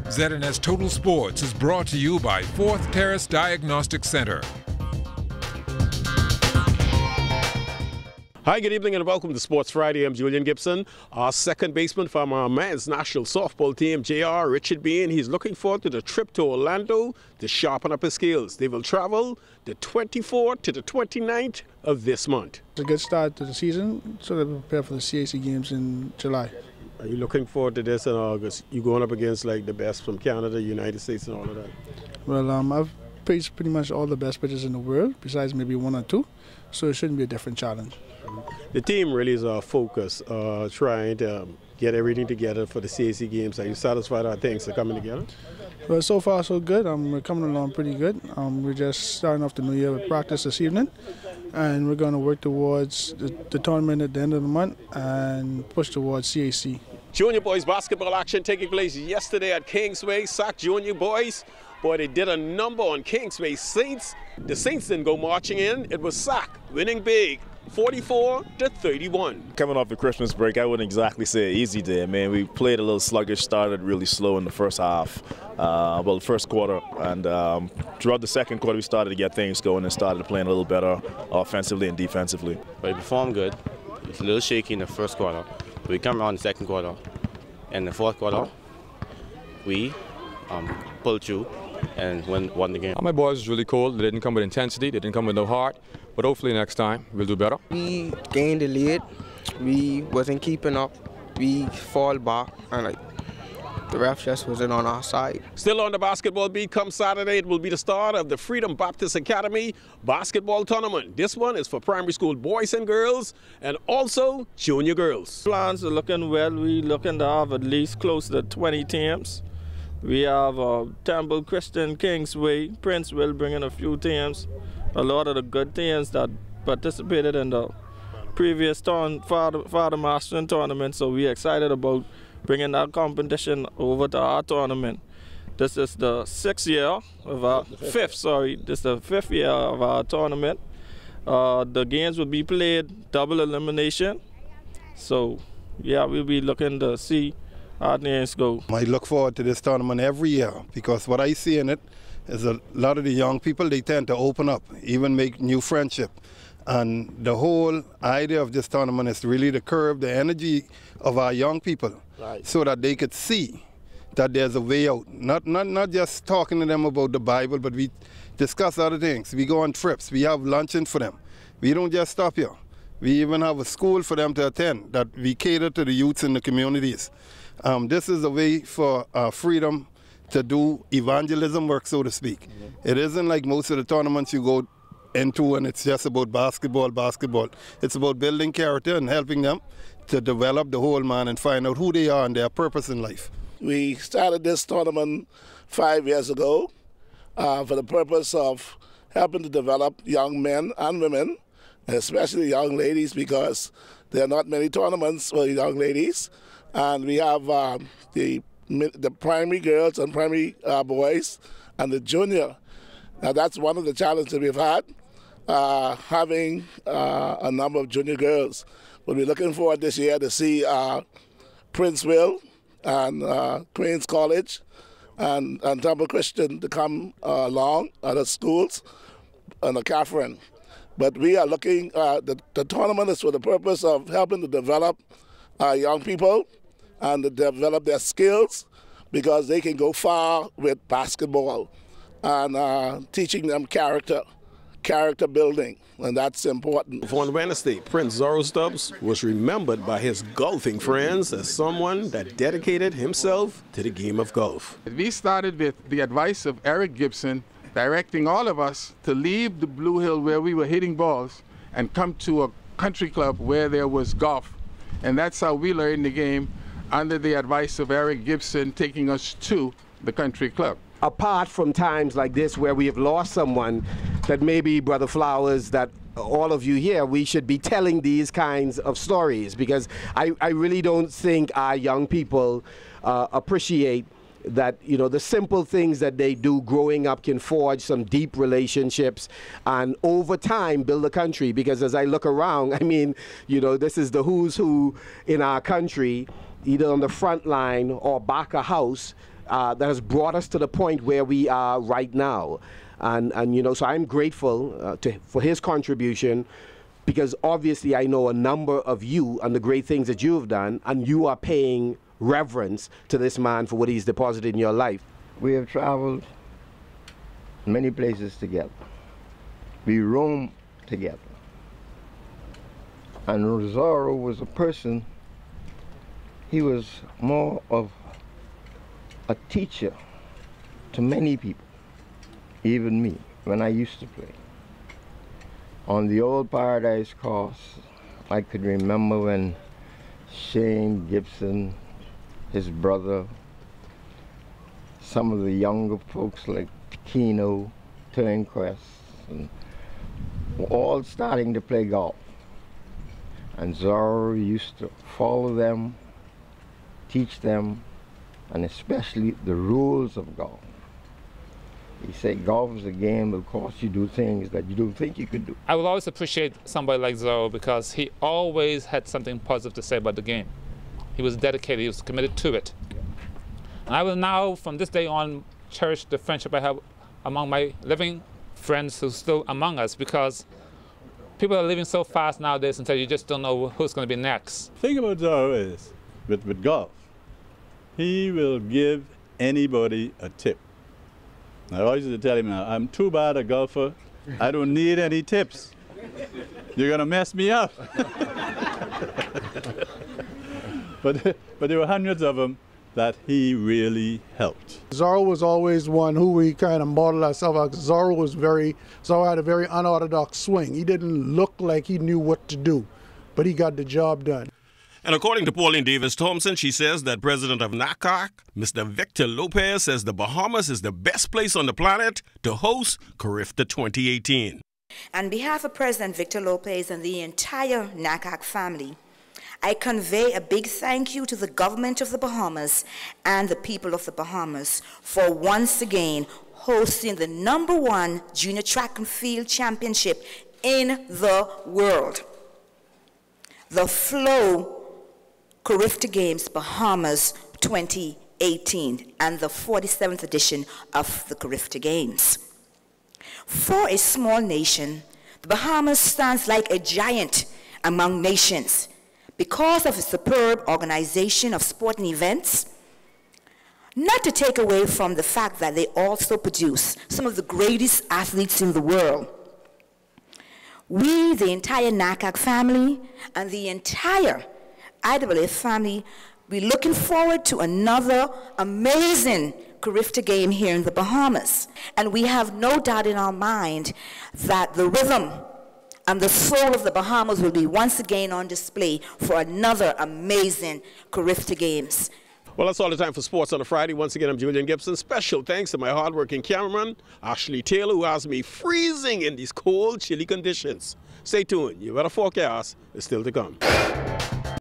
ZNS Total Sports is brought to you by 4th Terrace Diagnostic Center. Hi, good evening and welcome to Sports Friday. I'm Julian Gibson. Our second baseman from our men's national softball team, JR Richard Bean. He's looking forward to the trip to Orlando to sharpen up his skills. They will travel the 24th to the 29th of this month. It's a good start to the season, so they prepare for the S.A.C games in July. Are you looking forward to this in August? You going up against like the best from Canada, United States, and all of that? Well, I've faced pretty much all the best pitchers in the world, besides maybe one or two, so it shouldn't be a different challenge. The team really is our focus, trying to get everything together for the S.A.C games. Are you satisfied how things are coming together? Well, so far so good. We're coming along pretty good. We're just starting off the new year with practice this evening, and we're going to work towards the tournament at the end of the month and push towards S.A.C. Junior boys basketball action taking place yesterday at Kingsway. S.A.C junior boys, boy, they did a number on Kingsway Saints. The Saints didn't go marching in. It was S.A.C winning big, 44-31. Coming off the Christmas break, I wouldn't exactly say an easy day, man. We played a little sluggish, started really slow in the first half, the first quarter, and throughout the second quarter we started to get things going and started playing a little better offensively and defensively. But we performed good. It's a little shaky in the first quarter. We come around the second quarter. In the fourth quarter, we pulled through and won the game. My boys was really cool. They didn't come with intensity. They didn't come with no heart. But hopefully next time we'll do better. We gained the lead. We wasn't keeping up. We fall back, and the ref just wasn't on our side. Still on the basketball beat, come Saturday, it will be the start of the Freedom Baptist Academy basketball tournament. This one is for primary school boys and girls, and also junior girls. Plans are looking well. We're looking to have at least close to 20 teams. We have Temple Christian, Kingsway, Princeville bringing a few teams. A lot of the good teams that participated in the previous Father Mastering tournament, so we're excited about bringing that competition over to our tournament. This is the fifth year of our tournament. The games will be played double elimination, so yeah, we'll be looking to see how things go. I look forward to this tournament every year because what I see in it is a lot of the young people, they tend to open up, even make new friendship. And the whole idea of this tournament is really to curb the energy of our young people, right, so that they could see that there's a way out. Not just talking to them about the Bible, but we discuss other things. We go on trips. We have luncheon for them. We don't just stop here. We even have a school for them to attend that we cater to the youths in the communities. This is a way for Freedom to do evangelism work, so to speak. It isn't like most of the tournaments you go into and it's just about basketball. It's about building character and helping them to develop the whole man and find out who they are and their purpose in life. We started this tournament 5 years ago for the purpose of helping to develop young men and women, and especially young ladies, because there are not many tournaments for young ladies. And we have the primary girls and primary boys and the junior. Now that's one of the challenges we've had, having a number of junior girls. But we're looking forward this year to see Princeville and Queens College and Temple Christian to come along, other schools, and Catherine. But we are looking, the tournament is for the purpose of helping to develop young people and to develop their skills, because they can go far with basketball, and teaching them character building, and that's important. On Wednesday, Prince Zorro Stubbs was remembered by his golfing friends as someone that dedicated himself to the game of golf. We started with the advice of Eric Gibson, directing all of us to leave the Blue Hill where we were hitting balls and come to a country club where there was golf. And that's how we learned the game, under the advice of Eric Gibson taking us to the country club. Apart from times like this where we have lost someone, that maybe Brother Flowers, that all of you here, we should be telling these kinds of stories, because I really don't think our young people appreciate that, you know, the simple things that they do growing up can forge some deep relationships and over time build a country. Because as I look around, I mean, you know, this is the who's who in our country, either on the front line or back of house. that has brought us to the point where we are right now. And you know, so I'm grateful for his contribution, because obviously I know a number of you and the great things that you've done, and you are paying reverence to this man for what he's deposited in your life. We have traveled many places together. We roamed together. And Zorro was a person, he was more of a teacher to many people, even me, when I used to play. On the old Paradise course, I could remember when Shane Gibson, his brother, some of the younger folks like Keno, Turnquest, and were all starting to play golf. And Zorro used to follow them, teach them, and especially the rules of golf. He said golf is a game that costs you do things that you don't think you could do. I will always appreciate somebody like Zorro because he always had something positive to say about the game. He was dedicated, he was committed to it. And I will now, from this day on, cherish the friendship I have among my living friends who are still among us, because people are living so fast nowadays until you just don't know who's going to be next. The thing about Zorro is, with golf, he will give anybody a tip. I always used to tell him, I'm too bad a golfer, I don't need any tips. You're going to mess me up. But there were hundreds of them that he really helped. Zorro was always one who we kind of modeled ourselves on. Zorro had a very unorthodox swing. He didn't look like he knew what to do, but he got the job done. And according to Pauline Davis-Thompson, she says that President of NACAC, Mr. Victor Lopez, says the Bahamas is the best place on the planet to host CARIFTA 2018. On behalf of President Victor Lopez and the entire NACAC family, I convey a big thank you to the government of the Bahamas and the people of the Bahamas for once again hosting the #1 junior track and field championship in the world. The Flow CARIFTA Games Bahamas 2018 and the 47th edition of the CARIFTA Games. For a small nation, the Bahamas stands like a giant among nations because of its superb organization of sporting events, not to take away from the fact that they also produce some of the greatest athletes in the world. We, the entire NACAC family, and the entire IAAF family, we're looking forward to another amazing CARIFTA game here in the Bahamas. And we have no doubt in our mind that the rhythm and the soul of the Bahamas will be once again on display for another amazing CARIFTA Games. Well, that's all the time for sports on a Friday. Once again, I'm Julian Gibson. Special thanks to my hardworking cameraman, Ashley Taylor, who has me freezing in these cold, chilly conditions. Stay tuned. Your weather forecast is still to come.